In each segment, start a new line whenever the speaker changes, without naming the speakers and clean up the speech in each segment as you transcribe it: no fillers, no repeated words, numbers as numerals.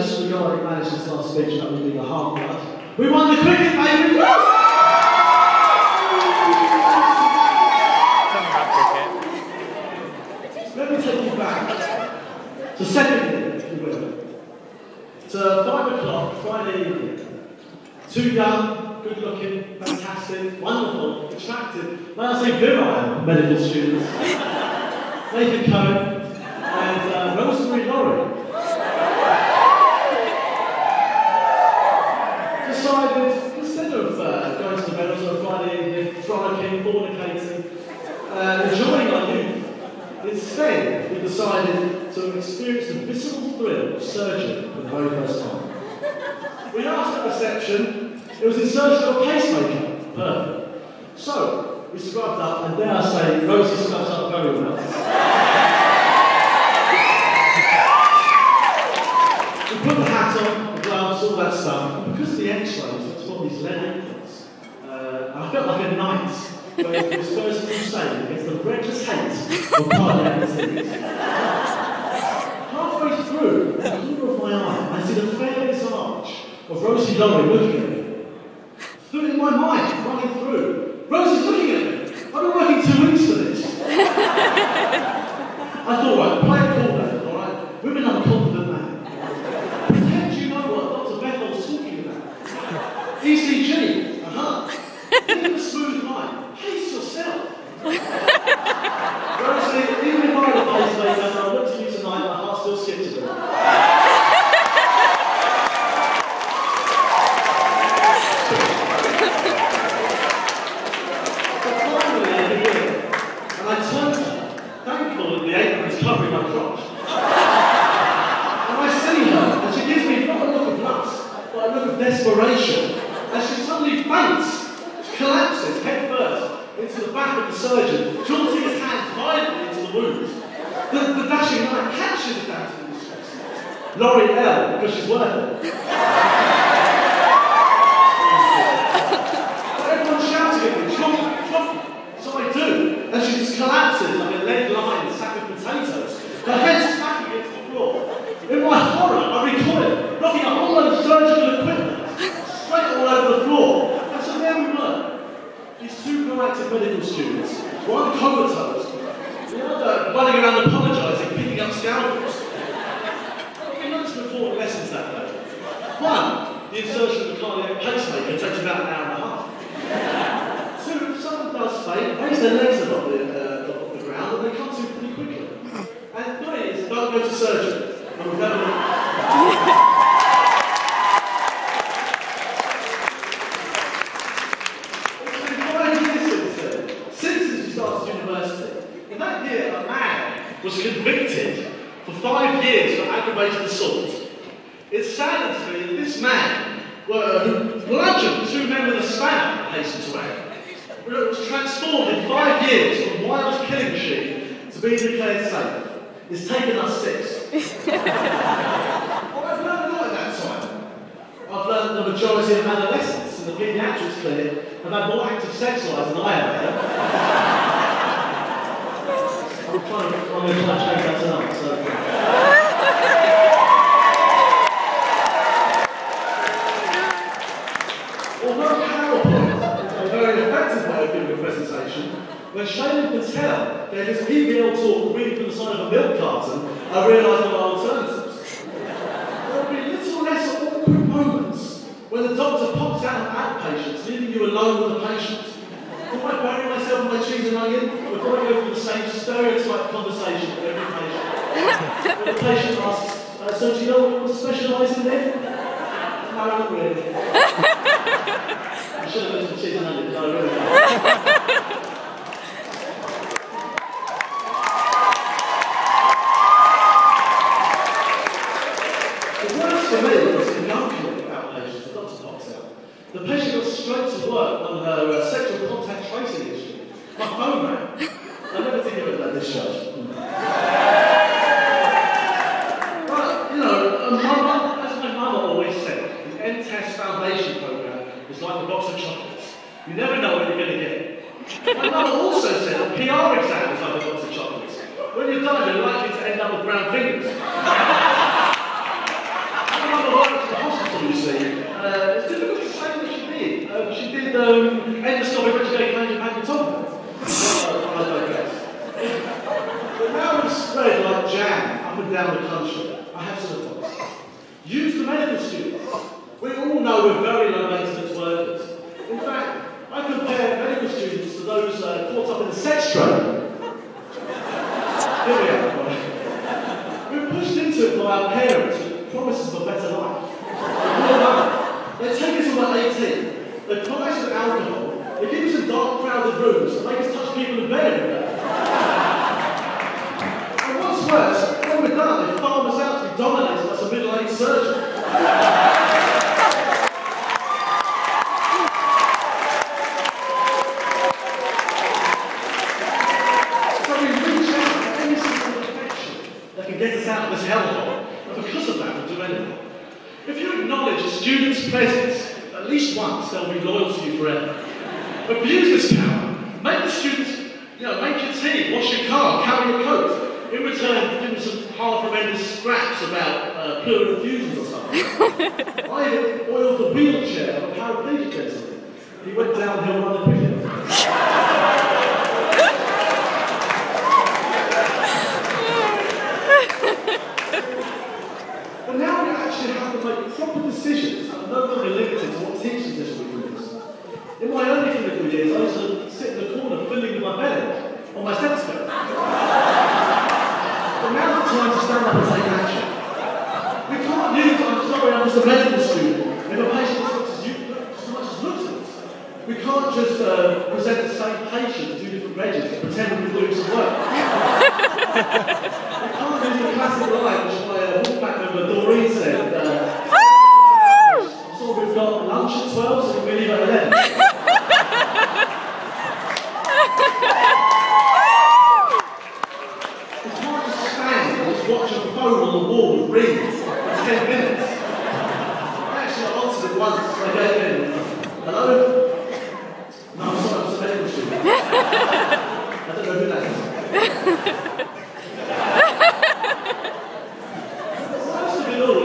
just regarding manager's last speech about me being a half blood. We won the cricket, baby! Let me take you back to second year, if you will. To 5 o'clock, Friday evening. Two young, good looking, fantastic, wonderful, attractive, may I say virile medical students. Nathan Cohen and Rosemary Laurie. Decided, instead of going to the medals on a Friday evening, frolicking, fornicating, enjoying our youth, instead we decided to experience the visceral thrill of surgery for the very first time. We asked at reception, it was insertion of a pacemaker. Perfect. So, we scrubbed up, and dare I say, Rosie scrubs up very well. We put the hat on, the gloves, all that stuff, and because of the x-rays, it's got these lead aprons. I felt like a knight going through this first crusade against the reckless hate of cardiac disease. Halfway through, in the corner of my eye, I see the fair visage of Rosie Laurie looking at me. Through in my mind, running through. Rosie's looking at me. I've been working 2 weeks for this. I thought, right, play it cool then, alright? Women are confident man. Pretend you know what Dr. Bethel's talking about. ECG, Even a smooth mind. Pace yourself. Rosie, even if I had a pacemaker, I'll look to you tonight, my heart still skips a bit. And I turned to her, thankful that the apron is covering my crotch. And I see her, and she gives me not a look of lust, but a look of desperation. And she suddenly faints, she collapses head first into the back of the surgeon, jaunting his hand violently into the wound. The dashing knight catches the damsel in distress. Laurie L, because she's worth it. Everyone's shouting at me, drop. So I do, and she just collapses like a lead-lined sack of potatoes. Her head smacking against the floor. In my horror, I recoil, knocking a whole load of surgical equipment straight all over the floor. And so there we were. These 2 proactive medical students, one comatose, the other running around apologising, picking up scalpels. We noticed before lessons that day. 1, the insertion of the cardiac pacemaker takes about an hour and a half. 2, if someone does faint, raise their legs above the ground and they come to pretty quickly. And 3 is don't go to surgery. And we've never was convicted for 5 years for aggravated assault. It saddens me that this man, who bludgeoned 2 men with a spanner, I hasten to add, was transformed in 5 years from wild killing machine to being declared safe. It's taken us 6. Well, I've learned a lot in that time. I've learned the majority of adolescents in the paediatrics clinic have had more active sex lives than I have. I'm going to try and change that tonight, so... Although PowerPoint is a very effective way of giving a presentation, when Shane Patel gave his PBL talk reading from the side of a milk carton, I realised there are alternatives. There will be little less awkward moments when the doctor pops out of outpatients, leaving you alone with the patient. Do I bury myself in my cheese and onion, or do I go through the same stereotype conversation with every patient? When the patient asks, so do you know what you want to specialise in then? No, not really. I should have mentioned cheese and onion, no, really don't. The worst for me was in young clinic outpatients, the doctor pops out. The patient got straight to work on her sexual contact tracing issue. My phone rang. I never think of it like this, Judge. But, you know, as my mother always said, the NTEST Foundation Programme is like a box of chocolates. You never know what you're going to get. My mother also said a PR exam is like a box of chocolates. When you're done, you're likely to end up with brown fingers. you see. It's difficult to say what she did. She did endoscopic retrograde magnetometry. I digress. But now it's spread like jam up and down the country. I have some advice. Use the medical students. We all know we're very low maintenance workers. In fact, I compare medical students to those caught up in the sex trade. Here we are. We're pushed into it by our parents with promises of a better life. They take us when we're 18, they put us with alcohol, they give us in dark, crowded rooms, and make us touch people in bed every day. And what's worse, when we're done, they farm us out to be dominated by some middle-aged surgeon. Get us out of this hellhole, and because of that, we'll do anything. If you acknowledge a student's presence at least once, they'll be loyal to you forever. Abuse this power. Make the students, make your tea, wash your car, carry your coat. In return, give them some half-remembered scraps about pleural infusions or something. I even oiled the wheelchair of a paraplegic gentleman. He went downhill rather quickly. But now we actually have to make proper decisions and no longer limited to what teaching discipline is. In my early clinical years, I used to sit in the corner fiddling with my belly on my stethoscope. But now's the time to stand up and take action. We can't use I'm sorry, I'm just a medical student if a patient looks as much as looks at us. We can't just present the same patient to 2 different regs and pretend we're doing some work. We can't use the classic line which my walkback member Doreen said, so we've got lunch at 12, so we leave at 11. We can't just stand and just watch a phone on the wall ring for 10 minutes. I actually answered it once, so I gave in. Hello? No, I'm sorry, I'm a medical student. I don't know who that is.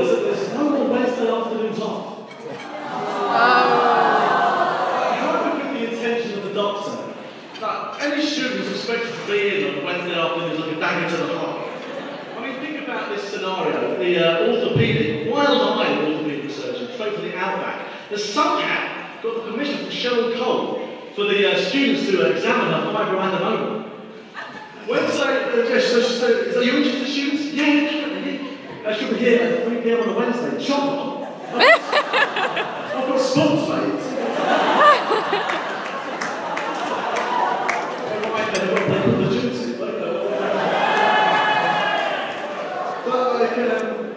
There's no more Wednesday afternoons off. However good the intention of the doctor, any student is expected to be in on Wednesday afternoons like a dagger to the heart. I mean, think about this scenario. The wild-eyed orthopaedic surgeon, straight from the outback, has somehow got the permission from Cheryl Cohen for the students to examine her fibroadenoma. Wednesday, is that you interested, students? Yeah, definitely. I should be here at 3 p.m. on a Wednesday. Chop on. I've got sports, mate.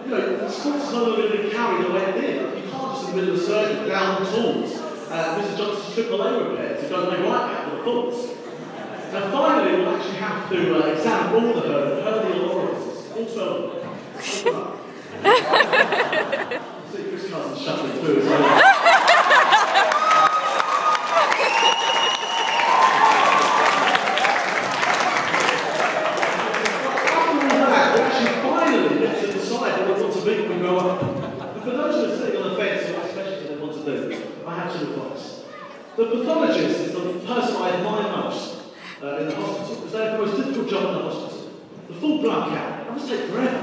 But sports is not going to carry the way it did. You can't just in the middle of the surgery down the tools. Mr. Johnson's AAA repair to go and make right back for the thoughts. And finally, we'll actually have to examine all the hernial orifices, all 12 of them. See Chris Cousins shuffling through as well. After all that, we actually finally get to decide what we want to be when we grow up. And for those who are sitting on the fence and what specialty they want to do, I have some advice. The pathologist is the person I admire most in the hospital, because they have the most difficult job in the hospital. The full blood count. That must take forever.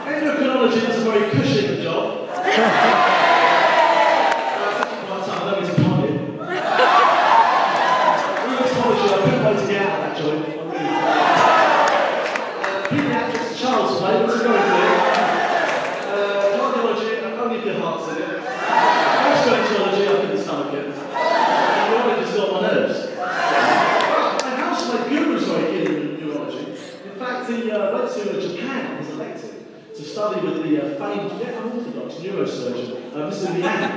Endocrinology is a very cushioning job. That's actually quite tough, I don't mean to con you. Rheumatology, I couldn't wait to get out of that joint. Pediatrics, child's play, what's it going to do? Cardiology, only if your heart's in it. Gastroenterology, I couldn't stomach it. Neurologist got my nerves. My housemate guru's very keen in neurology. In fact, he went to Japan as elected to study with the famed, yet unorthodox neurosurgeon, Mr. Liang.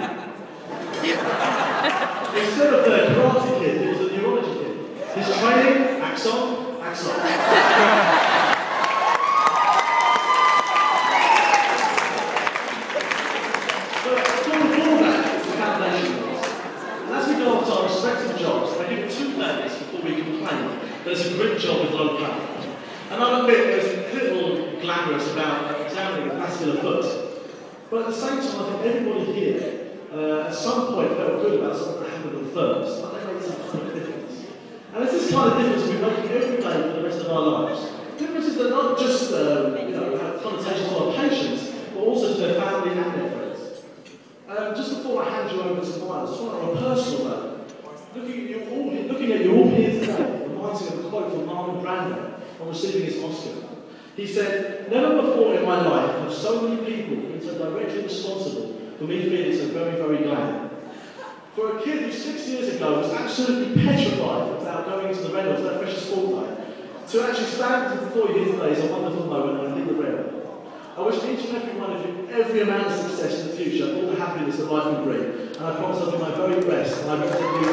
Instead of the karate kid, he was a neurology kid. His training, axon. But before that, it's the foundation. And as we go on to our respective jobs, I give 2 days before we complain there's a grit job with low pay. And I'll admit there's a little glamorous about examining a vascular foot. But at the same time, I think everybody here, at some point, felt good about something that happened at first, but they made some kind of difference. And it's this kind of difference we make every day for the rest of our lives. Differences that not just have connotations to our patients, but also to their family and their friends. Just before I hand you over to Miles, just on a personal note, looking at you all here today, reminds me of a quote from Marlon Brando on receiving his Oscar. He said, "Never before in my life have so many people been so directly responsible for me feeling so very, very glad." For a kid who 6 years ago was absolutely petrified about going into the Reynolds, that precious sport day, to actually stand before you here today is a wonderful moment, and I think the rare. I wish each and every one of you every amount of success in the future, all the happiness that life can bring, and I promise I'll do my very best, and I represent you